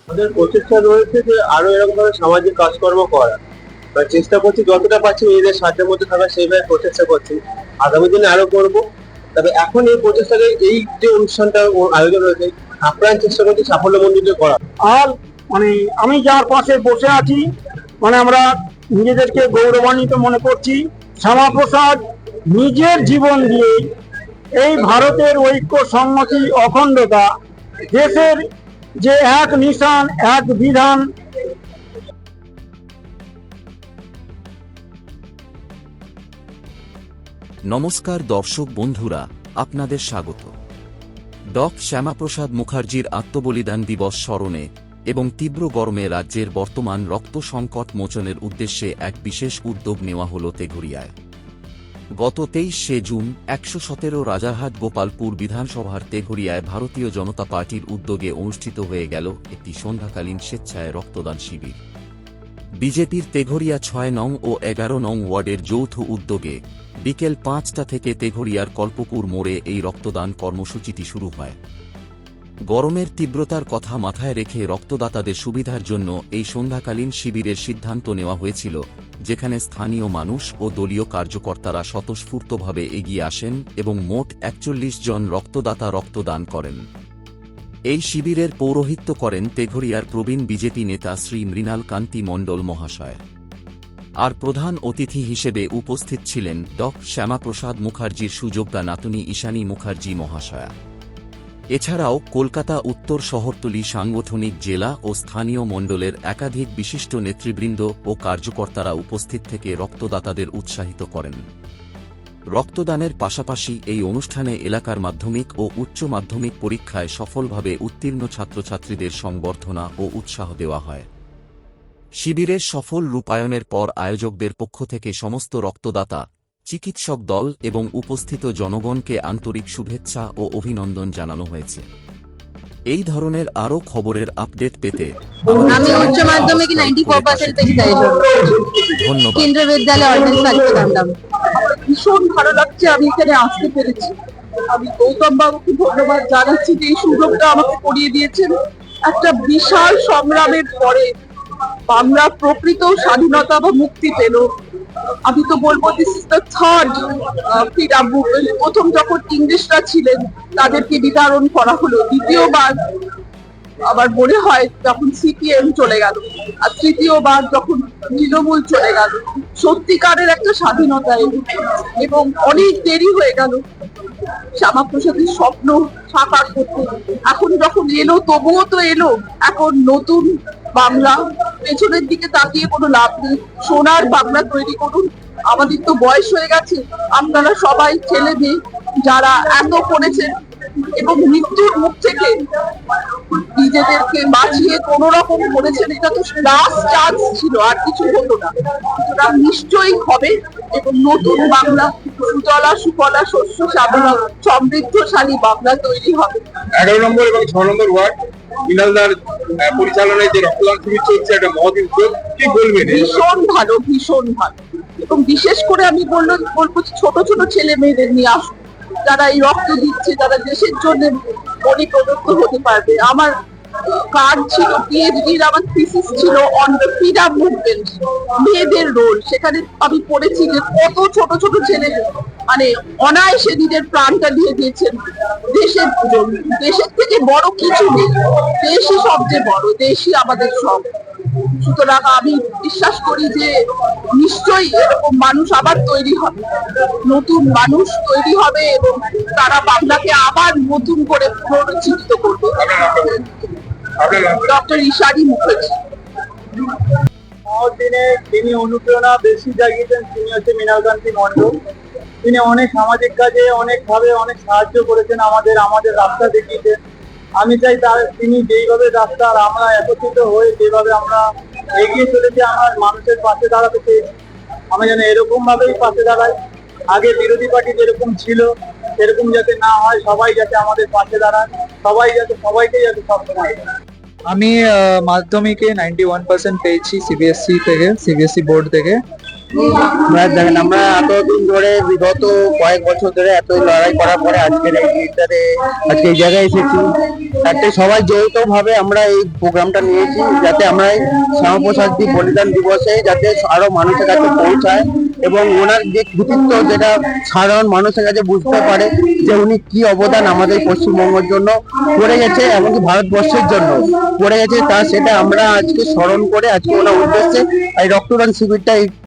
আমাদের প্রচেষ্টা রয়েছে যে আরো এরকম ভাবে সামাজিক কাজকর্ম করা, চেষ্টা করছি যতটা পারছি নিজেদের সাধ্যের মধ্যে থাকা সেইভাবে প্রচেষ্টা করছি। আগামী দিনে আরো করবো। তবে এখন এই প্রচেষ্টাকে, এই যে অনুষ্ঠানটা আয়োজন হয়েছে, আপ্রাণ চেষ্টা করছি সাফল্যমণ্ডিত করা। আর মানে আমি যার পাশে বসে আছি, মানে আমরা নিজেদেরকে গৌরবান্বিত মনে করছি। শ্যামাপ্রসাদ নিজের জীবন দিয়ে এই ভারতের ঐক্য, সংহতি, অখণ্ডতা, দেশের যে এক নিশান, এক বিধান, নমস্কার দর্শক বন্ধুরা, আপনাদের স্বাগত। শ্যামাপ্রসাদ মুখার্জির আত্মবলিদান দিবস স্মরণে এবং তীব্র গরমে রাজ্যের বর্তমান রক্ত সংকট মোচনের উদ্দেশ্যে এক বিশেষ উদ্যোগ নেওয়া হল তেঘরিয়ায়। গত 23শে জুন 117 রাজারহাট গোপালপুর বিধানসভার তেঘরিয়ায় ভারতীয় জনতা পার্টির উদ্যোগে অনুষ্ঠিত হয়ে গেল একটি সন্ধ্যাকালীন স্বেচ্ছায় রক্তদান শিবির। বিজেপির তেঘরিয়া 6 নং ও 11 নং ওয়ার্ডের যৌথ উদ্যোগে বিকেল 5টা থেকে তেঘরিয়ার কল্পপুর মোড়ে এই রক্তদান কর্মসূচিটি শুরু হয়। গরমের তীব্রতার কথা মাথায় রেখে রক্তদাতাদের সুবিধার জন্য এই সন্ধ্যাকালীন শিবিরের সিদ্ধান্ত নেওয়া হয়েছিল, যেখানে স্থানীয় মানুষ ও দলীয় কার্যকর্তারা স্বতঃস্ফূর্তভাবে এগিয়ে আসেন এবং মোট 41 জন রক্তদাতা রক্তদান করেন। এই শিবিরের পৌরোহিত্য করেন তেঘরিয়ার প্রবীণ বিজেপি নেতা শ্রী মৃণাল কান্তি মণ্ডল মহাশয়। আর প্রধান অতিথি হিসেবে উপস্থিত ছিলেন শ্যামাপ্রসাদ মুখার্জির সুযোগ্যা নাতনী ঈশানী মুখার্জি মহাশয়া। এছাড়াও কলকাতা উত্তর শহরতলি সাংগঠনিক জেলা ও স্থানীয় মণ্ডলের একাধিক বিশিষ্ট নেতৃবৃন্দ ও কার্যকর্তারা উপস্থিত থেকে রক্তদাতাদের উৎসাহিত করেন। রক্তদানের পাশাপাশি এই অনুষ্ঠানে এলাকার মাধ্যমিক ও উচ্চ মাধ্যমিক পরীক্ষায় সফলভাবে উত্তীর্ণ ছাত্রছাত্রীদের সংবর্ধনা ও উৎসাহ দেওয়া হয়। শিবিরের সফল রূপায়ণের পর আয়োজকদের পক্ষ থেকে সমস্ত রক্তদাতা, চিকিৎসক দল এবং উপস্থিত জনগণকে আন্তরিক শুভেচ্ছা ও অভিনন্দন জানানো হয়েছে। এই ধরনের আরও খবরের আপডেট পেতে আমি উচ্চ মাধ্যমিকে 94% পেয়েছি। ধন্যবাদ। কেন্দ্রীয় বিদ্যালয় অর্ডিন্যান্স কান্দাম। ভীষণ ভালো লাগছে আমি এখানে আসতে পেরেছি। আমি গৌতম বাবুকে ধন্যবাদ জানাচ্ছি যে এই সুযোগটা আমাকে করিয়ে দিয়েছেন। একটা বিশাল সংগ্রামের পরে বাংলা প্রকৃত স্বাধীনতা বা মুক্তি পেল। আমি তো বলবো this is the third freedom movement. প্রথম যখন ইংলিশরা ছিলেন তাদেরকে বিতাড়ন করা হলো, দ্বিতীয়বার আবার মনে হয় যখন সিপিএম চলে গেল, আর তৃতীয়বার যখন তৃণমূল চলে গেল। সত্যিকারের একটা স্বাধীনতা এলো এবং অনেক দেরি হয়ে গেল শ্যামাপ্রসাদের স্বপ্ন সাকার করতে। এখন যখন এলো তবুও তো এলো। এখন নতুন বাংলা, পেছনের দিকে তাকিয়ে কোনো লাভ নেই। সোনার বাংলা তৈরি করুন। আমাদের তো বয়স হয়ে গেছে, আপনারা সবাই ছেলে মেয়ে যারা এত পড়েছেন এবং মৃত্যুর মুখ থেকে নিজেদেরকে বাঁচিয়ে কোন রকম করেছেন, এটা তো লাস্ট চান্স ছিল, আর কিছু হতো না। সুতরাং নিশ্চয়ই হবে এবং নতুন বাংলা, সুজলা সুফলা শস্য শ্যামলা সমৃদ্ধশালী বাংলা তৈরি হবে। 11 নম্বর এবং 6 নম্বর ওয়ার্ড মৃণালদার পরিচালনায় যে রক্তদান শিবির চলছে, একটা মহৎ উদ্যোগ। কি বলবেন? ভীষণ ভালো, ভীষণ ভালো। এবং বিশেষ করে আমি বলবো ছোট ছোট ছেলে মেয়েদের নিয়ে আসুন, যারা এই রক্ত দিচ্ছে, যারা দেশের জন্য বলি প্রদত্ত হতে পারবে। আমার কার্ড ছিল, পিএইচডির আমার থিসিস ছিল অন দ্য ফ্রিডম মুভমেন্ট, মেয়েদের রোল। সেখানে আমি পড়েছি যে কত ছোট ছোট ছেলে মানে অনায়াসে নিজের প্রাণটা দিয়ে দিয়েছেন দেশের জন্য। দেশের থেকে বড় কিছু নেই, দেশই সবচেয়ে বড়, দেশই আমাদের সব। সুতরাং আমি বিশ্বাস করি যে নিশ্চয়ই এরকম মানুষ আবার তৈরি হবে, নতুন মানুষ তৈরি হবে এবং তারা বাংলাকে আবার নতুন করে পুনরুজ্জীবিত করবে। ডক্টর ঈশানী মুখার্জি। মহৎ দিনে তিনি অনুপ্রেরণা বেশি জাগিয়েছেন। তিনি হচ্ছে মৃণাল কান্তি মণ্ডল। তিনি অনেক সামাজিক কাজে অনেকভাবে অনেক সাহায্য করেছেন, আমাদের রাস্তা দেখিয়েছেন। আমি চাই তিনি যেইভাবে রাস্তা আর আমরা একত্রিত হয়ে যেভাবে আমরা এগিয়ে চলেছি, আমার মানুষের পাশে দাঁড়াতে চেয়েছি, আমি যেন এরকম ভাবেই পাশে দাঁড়াই। আগে বিরোধী পার্টি যেরকম ছিল সেরকম যাতে না হয়, সবাই যাতে আমাদের পাশে দাঁড়ায়, সবাইকে যাতে সবসময়। আমি মাধ্যমিকে 91% পেয়েছি সিবিএসসি বোর্ড থেকে। দেখেন আমরা এতদিন ধরে বিগত কয়েক বছর ধরে এত লড়াই করার পরে আজকের এই দিনটাতে আজকে এই জায়গায় এসেছি। তাতে সবাই যৌথ ভাবে আমরা এই প্রোগ্রামটা নিয়েছি যাতে আমরা এই শ্যামাপ্রসাদ জি বলিদান দিবসে যাতে আরো মানুষের কাছে পৌঁছায় এবং ওনার যে কৃতিত্ব যেটা সাধারণ মানুষের কাছে বুঝতে পারে যে উনি কি অবদান আমাদের পশ্চিমবঙ্গের জন্য করে গেছে এমনকি ভারতবর্ষের জন্য করে গেছে তা সেটা আমরা আজকে স্মরণ করে আজকে ওনার উদ্দেশ্যে এই রক্তদান শিবিরটা